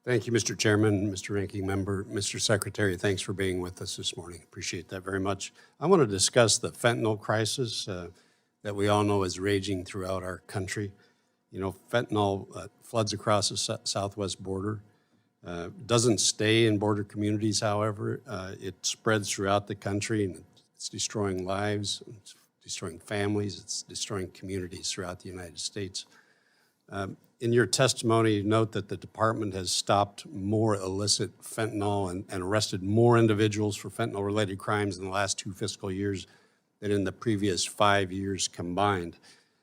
Thank you, Mr. Chairman, Mr. Ranking Member, Mr. Secretary. Thanks for being with us this morning. Appreciate that very much. I want to discuss the fentanyl crisis that we all know is raging throughout our country. You know, fentanyl floods across the southwest border. Doesn't stay in border communities, however. It spreads throughout the country, and it's destroying lives, it's destroying families, it's destroying communities throughout the United States. In your testimony, you note that the department has stopped more illicit fentanyl and arrested more individuals for fentanyl-related crimes in the last 2 fiscal years than in the previous 5 years combined.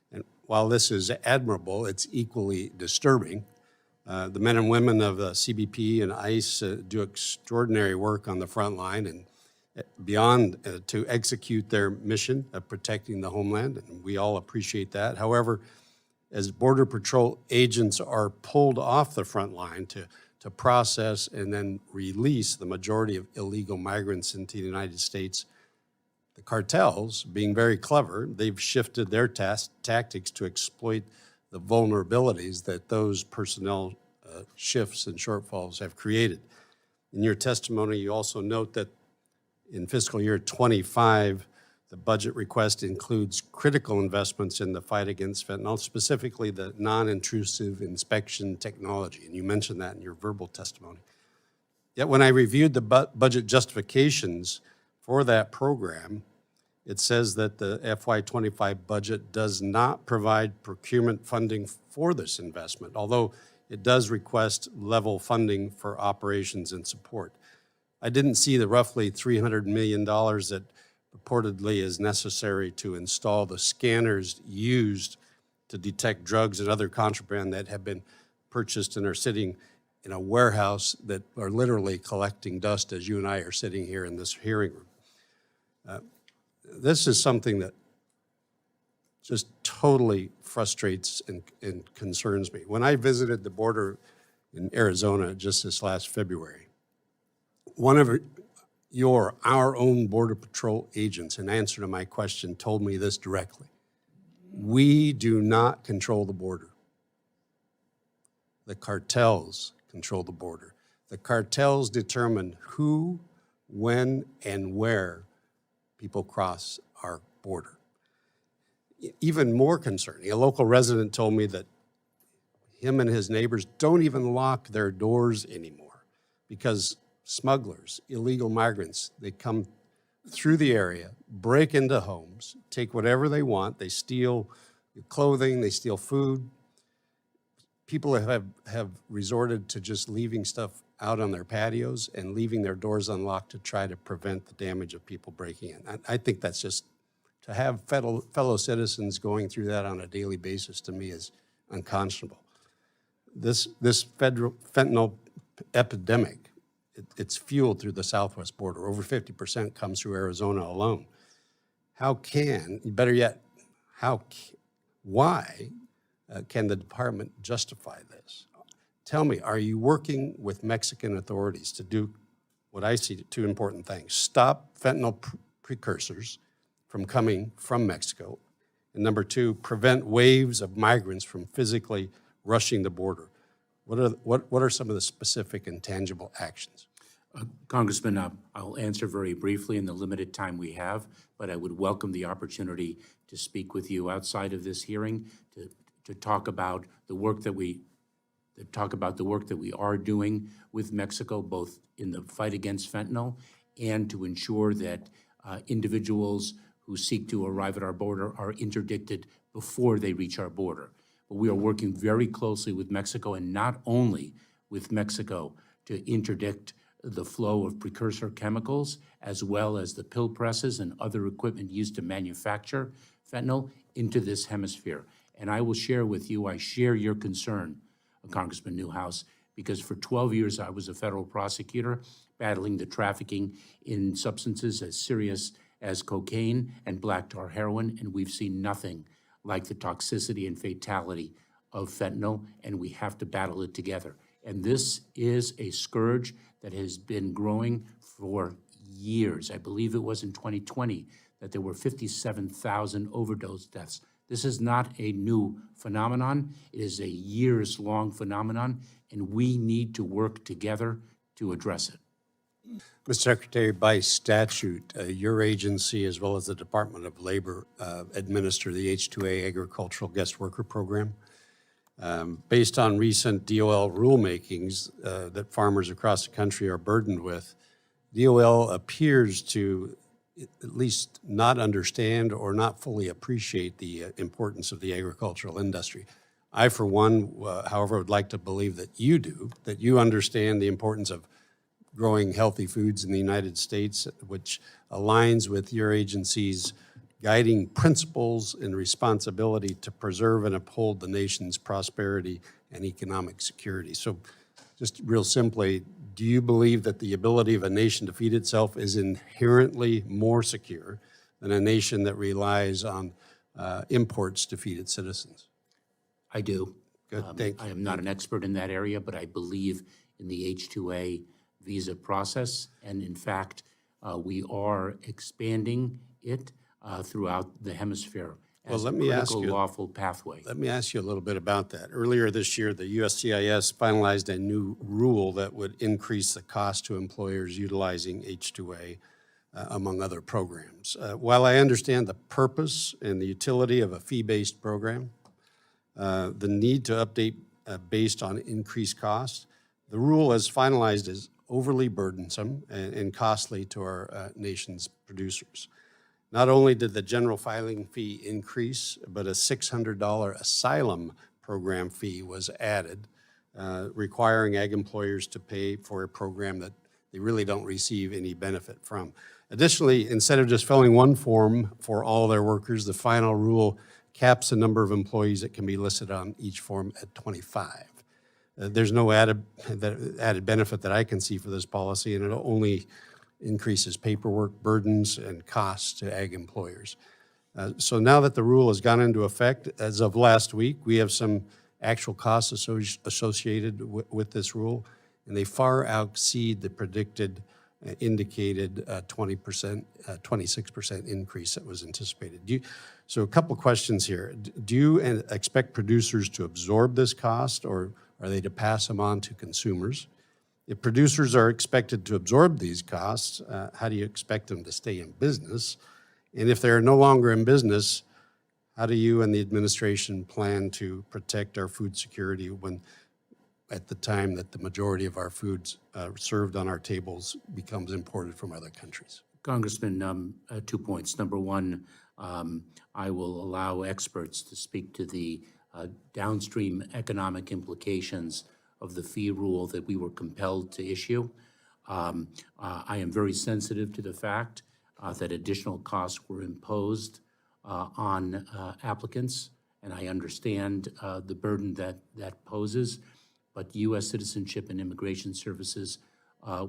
And while this is admirable, it's equally disturbing. The men and women of the CBP and ICE do extraordinary work on the front line and beyond to execute their mission of protecting the homeland, and we all appreciate that. However, as Border Patrol agents are pulled off the front line to process and then release the majority of illegal migrants into the United States, the cartels, being very clever, they've shifted their tactics to exploit the vulnerabilities that those personnel shifts and shortfalls have created. In your testimony, you also note that in fiscal year 25, the budget request includes critical investments in the fight against fentanyl, specifically the non-intrusive inspection technology, and you mentioned that in your verbal testimony. Yet when I reviewed the budget justifications for that program, it says that the FY25 budget does not provide procurement funding for this investment, although it does request level funding for operations and support. I didn't see the roughly $300 million that reportedly is necessary to install the scanners used to detect drugs and other contraband that have been purchased and are sitting in a warehouse that are literally collecting dust as you and I are sitting here in this hearing room. This is something that just totally frustrates and concerns me. When I visited the border in Arizona just this last February, one of our own Border Patrol agents, in answer to my question, told me this directly. We do not control the border. The cartels control the border. The cartels determine who, when, and where people cross our border. Even more concerning, a local resident told me that him and his neighbors don't even lock their doors anymore because smugglers, illegal migrants, they come through the area, break into homes, take whatever they want. They steal clothing, they steal food. People have resorted to just leaving stuff out on their patios and leaving their doors unlocked to try to prevent the damage of people breaking in. I think that's just, to have fellow citizens going through that on a daily basis, to me, is unconscionable. This fentanyl epidemic, it's fueled through the southwest border. Over 50% comes through Arizona alone. Better yet, why can the department justify this? Tell me, are you working with Mexican authorities to do what I see 2 important things? Stop fentanyl precursors from coming from Mexico. And number 2, prevent waves of migrants from physically rushing the border. What are some of the specific and tangible actions? Congressman, I'll answer very briefly in the limited time we have, but I would welcome the opportunity to speak with you outside of this hearing to talk about the work that we are doing with Mexico, both in the fight against fentanyl and to ensure that individuals who seek to arrive at our border are interdicted before they reach our border. But we are working very closely with Mexico, and not only with Mexico, to interdict the flow of precursor chemicals, as well as the pill presses and other equipment used to manufacture fentanyl into this hemisphere. And I will share with you, I share your concern, Congressman Newhouse, because for 12 years I was a federal prosecutor battling the trafficking in substances as serious as cocaine and black tar heroin, and we've seen nothing like the toxicity and fatality of fentanyl, and we have to battle it together. And this is a scourge that has been growing for years. I believe it was in 2020 that there were 57,000 overdose deaths. This is not a new phenomenon. It is a years-long phenomenon. and we need to work together to address it. Mr. Secretary, by statute, your agency as well as the Department of Labor administer the H-2A Agricultural Guest Worker Program. Based on recent DOL rulemakings that farmers across the country are burdened with, DOL appears to at least not understand or not fully appreciate the importance of the agricultural industry. I, for one, however, would like to believe that you do, that you understand the importance of growing healthy foods in the United States, which aligns with your agency's guiding principles and responsibility to preserve and uphold the nation's prosperity and economic security. So just real simply, do you believe that the ability of a nation to feed itself is inherently more secure than a nation that relies on imports to feed its citizens? I do. Good, thank you. I am not an expert in that area, but I believe in the H-2A visa process, and in fact, we are expanding it throughout the hemisphere as a critical lawful pathway. Let me ask you a little bit about that. Earlier this year, the USCIS finalized a new rule that would increase the cost to employers utilizing H-2A, among other programs. While I understand the purpose and the utility of a fee-based program, the need to update based on increased costs, the rule as finalized is overly burdensome and costly to our nation's producers. Not only did the general filing fee increase, but a $600 asylum program fee was added, requiring ag employers to pay for a program that they really don't receive any benefit from. Additionally, instead of just filling one form for all their workers, the final rule caps the number of employees that can be listed on each form at 25. There's no added benefit that I can see for this policy, and it only increases paperwork burdens and costs to ag employers. So now that the rule has gone into effect, as of last week, we have some actual costs associated with this rule, and they far exceed the predicted, indicated 20%, 26% increase that was anticipated. So a couple questions here. Do you expect producers to absorb this cost, or are they to pass them on to consumers? If producers are expected to absorb these costs, how do you expect them to stay in business? And if they're no longer in business, how do you and the administration plan to protect our food security when, at the time that the majority of our foods served on our tables becomes imported from other countries? Congressman, 2 points. Number one, I will allow experts to speak to the downstream economic implications of the fee rule that we were compelled to issue. I am very sensitive to the fact that additional costs were imposed on applicants, and I understand the burden that poses, but U.S. Citizenship and Immigration Services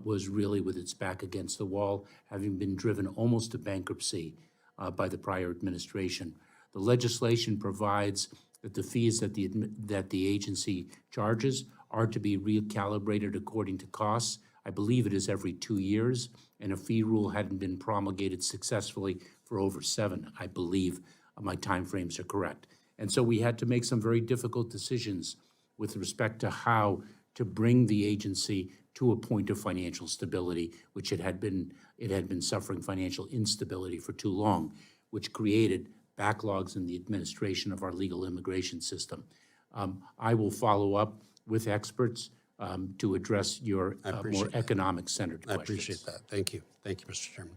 was really with its back against the wall, having been driven almost to bankruptcy by the prior administration. The legislation provides that the fees that the agency charges are to be recalibrated according to costs. I believe it is every 2 years, and a fee rule hadn't been promulgated successfully for over 7. I believe my timeframes are correct. And so we had to make some very difficult decisions with respect to how to bring the agency to a point of financial stability, which it had been suffering financial instability for too long, which created backlogs in the administration of our legal immigration system. I will follow up with experts to address your more economic-centered questions. I appreciate that. Thank you. Thank you, Mr. Chairman.